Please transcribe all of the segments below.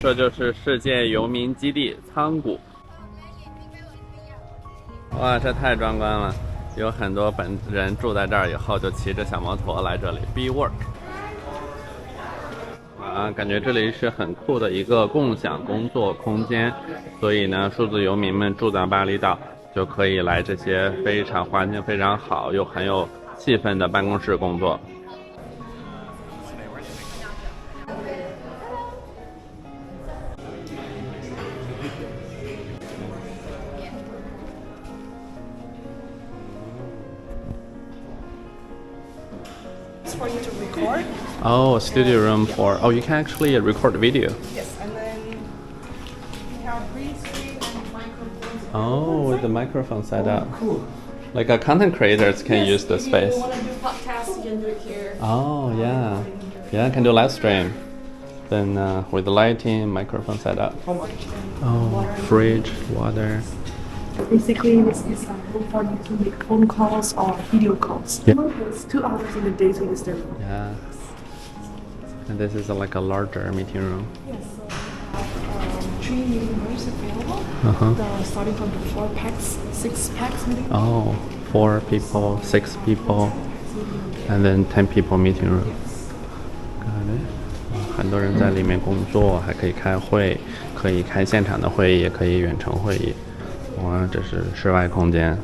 这就是世界游民基地仓谷。哇，这太壮观了！有很多本人住在这儿以后，就骑着小摩托来这里 be work。啊，感觉这里是很酷的一个共享工作空间，所以呢，数字游民们住在巴厘岛就可以来这些环境非常好又很有气氛的办公室工作。For you to record. Oh, studio room for. Oh, you can actually record video. Yes, and then we have green screen and microphones. Oh, with the microphone set up. Cool. Like a content creators can use the space. If you want to do podcasts, you can do it here. Oh, yeah. Yeah, I can do live stream. Then with the lighting, microphone set up. Oh, fridge, water. Basically, this is a room for you to make phone calls or video calls. Yeah. It's 2 hours in the day to use the room. Yeah. And this is like a larger meeting room. Yes, so we have 3 meeting rooms available. Uh-huh. Starting from the 4 packs, 6 packs meeting room. Oh, 4 people, 6 people, and then 10 people meeting room. Got it. 很多人在里面工作，还可以开会，可以开现场的会议，也可以远程会议。哇，这是室外空间。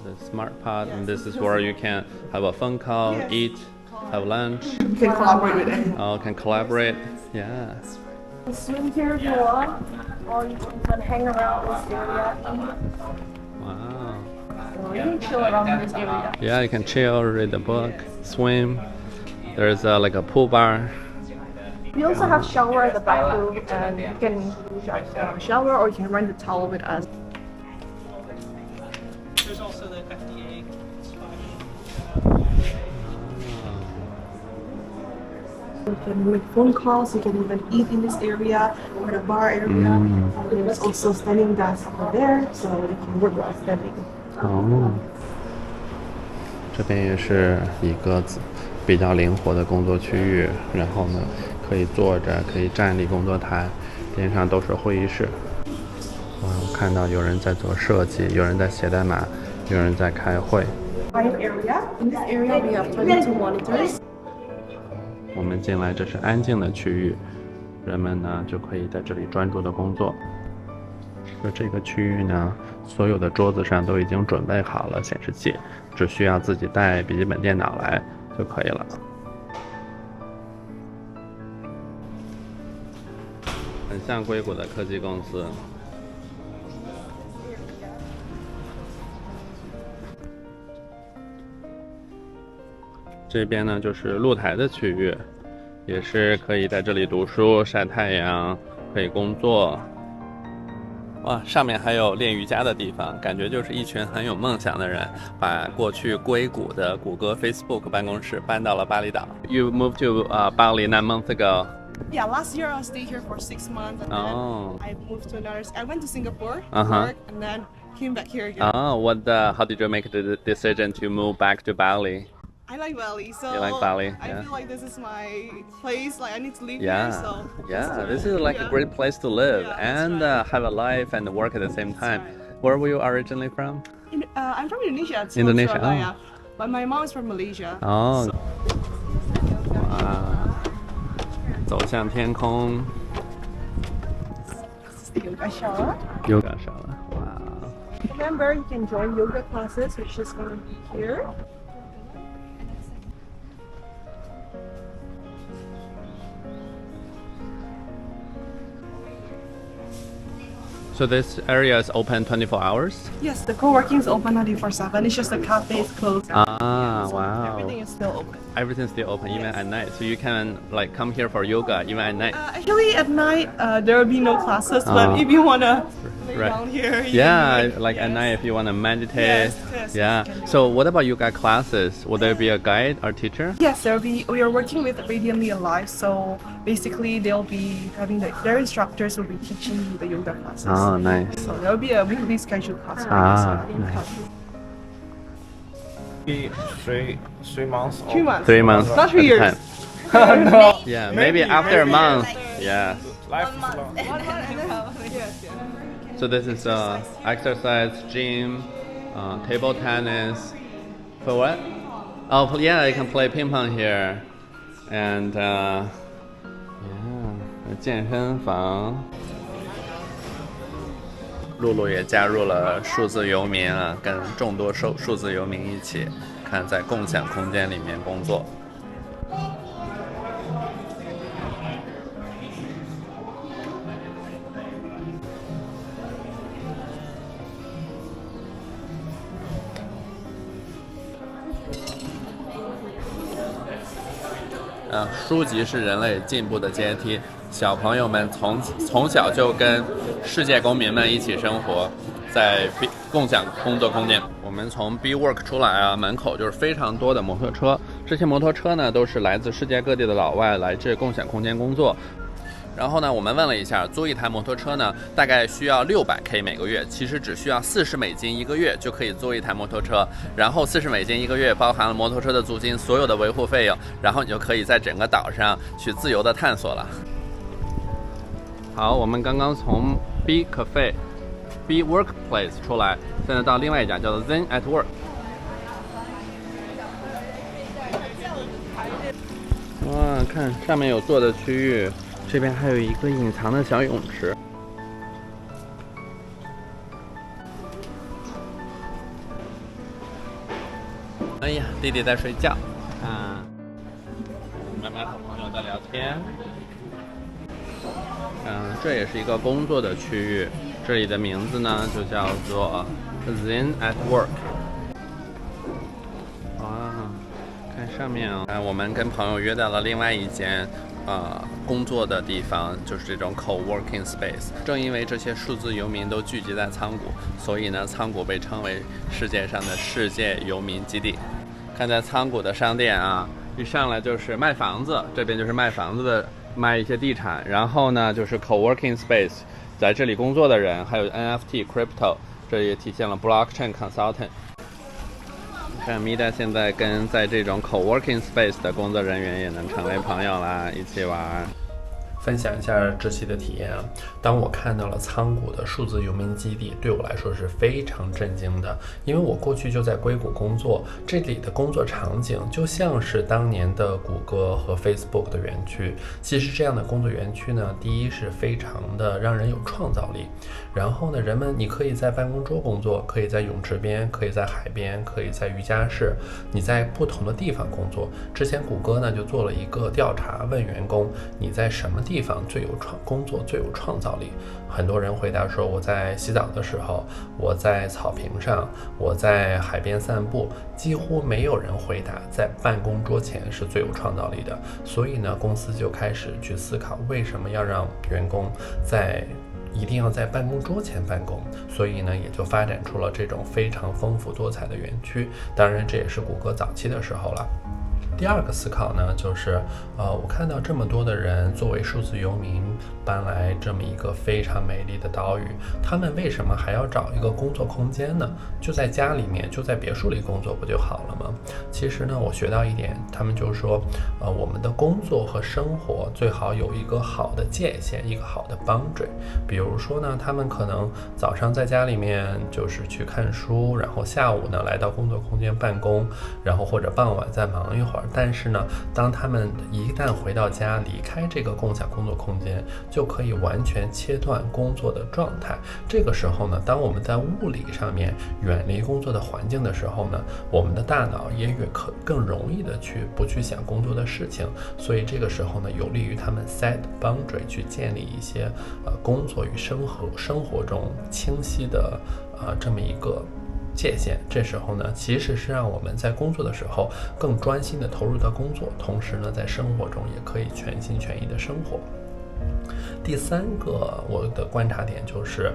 The smart pod, and this is where you can have a phone call, eat, have lunch. You can collaborate with it. Oh, can collaborate. Yeah. Swim here if you want, or you can hang around this area. Wow. So you can chill around this area. Yeah, you can chill, read a book, swim. There's like a pool bar. We also have shower in the back room, and you can shower or you can rent a towel with us. There's also the FDA. You can make phone calls, you can even eat in this area or the bar area. There's also standing desk over there, so you can work while standing. 哦，这边也是一个比较灵活的工作区域，然后呢，可以坐着，可以站立工作台，边上都是会议室。我看到有人在做设计，有人在写代码，有人在开会。Quiet area. In this area, we have 22 monitors. 我们进来，这是安静的区域，人们呢就可以在这里专注的工作。就这个区域呢，所有的桌子上都已经准备好了显示器，只需要自己带笔记本电脑来就可以了。很像硅谷的科技公司。这边呢就是露台的区域，也是可以在这里读书、晒太阳，可以工作。哇，上面还有练瑜伽的地方，感觉就是一群很有梦想的人，把过去硅谷的谷歌 Facebook 办公室搬到了巴厘岛。You moved to Bali 9 months ago. Yeah, last year I stayed here for 6 months, and Oh. then I moved to another. I went to Singapore to Uh-huh. work, and then came back here again. Oh, how did you make the decision to move back to Bali? I like Bali, so You like Bali, I yeah. feel like this is my place. Like I need to live Yeah, here, so yeah, this is like a great place to live Yeah, and that's have a life and work at the same time. Where were you originally from? I'm from Indonesia. It's Indonesia, Surabaya, but my mom is from Malaysia. 哦，哇，走向天空 This is the yoga shower. ，yoga 上了，哇。 Remember, you can join yoga classes, which is going to be here. So this area is open 24 hours? Yes, the co-working is open 24/7. It's just the cafe is closed. Ah, So wow. everything is still open. Everything's still open even at night, so you can like come here for yoga even at night. Actually, at night there will be no classes, Ah. but if you wanna lay Right. down here, you Yeah, can do it. like at Yes. night if you want to meditate. Yes, Yeah. you can do So what about yoga classes? Will there be a guide or teacher? Yes, there will be. We are working with Radiantly Alive, so basically they'll be having their instructors will be teaching you the yoga classes. Oh, nice. So there will be a weekly scheduled class. Ah, so nice. 3 months. 3 months. 3 months. Not 3 at a years. time. No. Yeah, maybe after a month. Yeah. Life is long. So this is exercise, gym, table tennis. For what? Oh, yeah, you can play ping pong here. And yeah, 健身房。露露也加入了数字游民啊，跟众多数字游民一起，看在共享空间里面工作。书籍是人类进步的阶梯。小朋友们从小就跟世界公民们一起生活在共享工作空间。我们从 B-Work 出来啊，门口就是非常多的摩托车。这些摩托车呢，都是来自世界各地的老外来这共享空间工作。然后呢，我们问了一下，租一台摩托车呢，大概需要$600每个月，其实只需要$40一个月就可以租一台摩托车。然后$40一个月包含了摩托车的租金、所有的维护费用，然后你就可以在整个岛上去自由的探索了。好，我们刚刚从 B Cafe、B Workplace 出来，现在到另外一家叫做 Zen at Work。哇，看上面有坐的区域。这边还有一个隐藏的小泳池。哎呀，弟弟在睡觉啊，慢慢和朋友在聊天。这也是一个工作的区域，这里的名字呢就叫做 Zen at Work。哇，看上面啊，我们跟朋友约到了另外一间。工作的地方就是这种 co-working space。正因为这些数字游民都聚集在仓谷，所以呢，仓谷被称为世界上的世界游民基地。看在仓谷的商店啊，一上来就是卖房子，这边就是卖房子的，卖一些地产。然后呢，就是 co-working space， 在这里工作的人，还有 NFT、crypto， 这也体现了 blockchain consultant。看米达现在跟在这种 co-working space 的工作人员也能成为朋友啦，一起玩。分享一下这期的体验啊！当我看到了仓谷的数字游民基地，对我来说是非常震惊的，因为我过去就在硅谷工作，这里的工作场景就像是当年的谷歌和 Facebook 的园区。其实这样的工作园区呢，第一是非常的让人有创造力，然后呢，人们你可以在办公桌工作，可以在泳池边，可以在海边，可以在瑜伽室，你在不同的地方工作。之前谷歌呢就做了一个调查，问员工你在什么地方工作最有创造力。很多人回答说，我在洗澡的时候，我在草坪上，我在海边散步。几乎没有人回答在办公桌前是最有创造力的。所以呢，公司就开始去思考，为什么要让员工一定要在办公桌前办公，所以呢，也就发展出了这种非常丰富多彩的园区。当然，这也是谷歌早期的时候了。第二个思考呢，就是我看到这么多的人作为数字游民搬来这么一个非常美丽的岛屿，他们为什么还要找一个工作空间呢？就在家里面，就在别墅里工作不就好了吗？其实呢，我学到一点，他们就说，我们的工作和生活最好有一个好的界限，一个好的 boundary。比如说呢，他们可能早上在家里面就是去看书，然后下午呢来到工作空间办公，然后或者傍晚再忙一会儿。但是呢，当他们一旦回到家，离开这个共享工作空间，就可以完全切断工作的状态。这个时候呢，当我们在物理上面远离工作的环境的时候呢，我们的大脑也更容易的不去想工作的事情。所以这个时候呢，有利于他们 set boundary， 去建立一些工作与生活中清晰的这么一个界限。这时候呢，其实是让我们在工作的时候更专心的投入到工作，同时呢，在生活中也可以全心全意的生活。第三个我的观察点就是，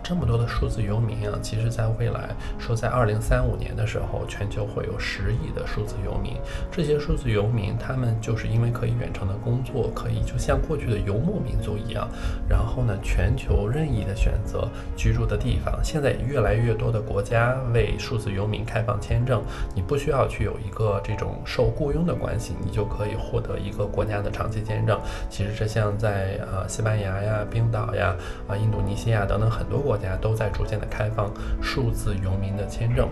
这么多的数字游民啊，其实在未来说在2035年的时候，全球会有10亿的数字游民。这些数字游民，他们就是因为可以远程的工作，可以就像过去的游牧民族一样，然后呢，全球任意的选择居住的地方。现在越来越多的国家为数字游民开放签证，你不需要去有一个这种受雇佣的关系，你就可以获得一个国家的长期签证。其实这像在西班牙呀、冰岛呀、印度尼西亚等等很多国家都在逐渐的开放数字游民的签证。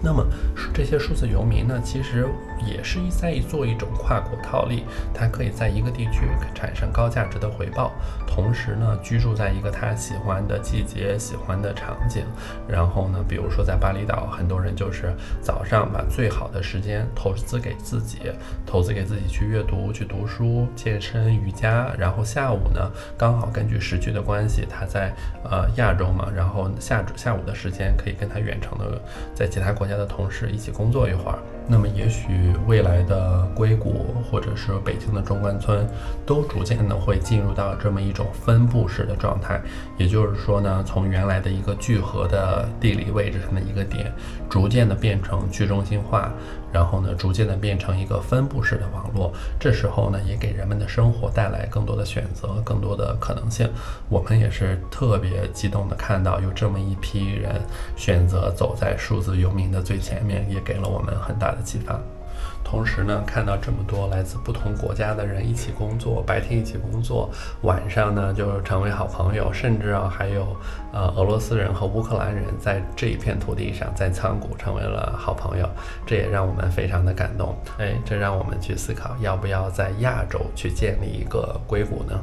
那么这些数字游民呢，其实也是在做一种跨国套利，它可以在一个地区产生高价值的回报，同时呢，居住在一个他喜欢的季节、喜欢的场景。然后呢，比如说在巴厘岛，很多人就是早上把最好的时间投资给自己去阅读、去读书、健身、瑜伽，然后下午呢，刚好根据时区的关系，他在亚洲嘛，然后下午的时间可以跟他远程的在其他国家的同事一起工作一会儿。那么也许未来的硅谷或者是北京的中关村都逐渐的会进入到这么一种分布式的状态，也就是说呢，从原来的一个聚合的地理位置上的一个点，逐渐的变成去中心化，然后呢，逐渐的变成一个分布式的网络。这时候呢，也给人们的生活带来更多的选择，更多的可能性。我们也是特别激动的看到有这么一批人选择走在数字游民的最前面，也给了我们很大的启发。同时呢，看到这么多来自不同国家的人一起工作，白天一起工作，晚上呢就成为好朋友，甚至还有俄罗斯人和乌克兰人在这一片土地上，在仓谷成为了好朋友，这也让我们非常的感动。这让我们去思考，要不要在亚洲去建立一个硅谷呢？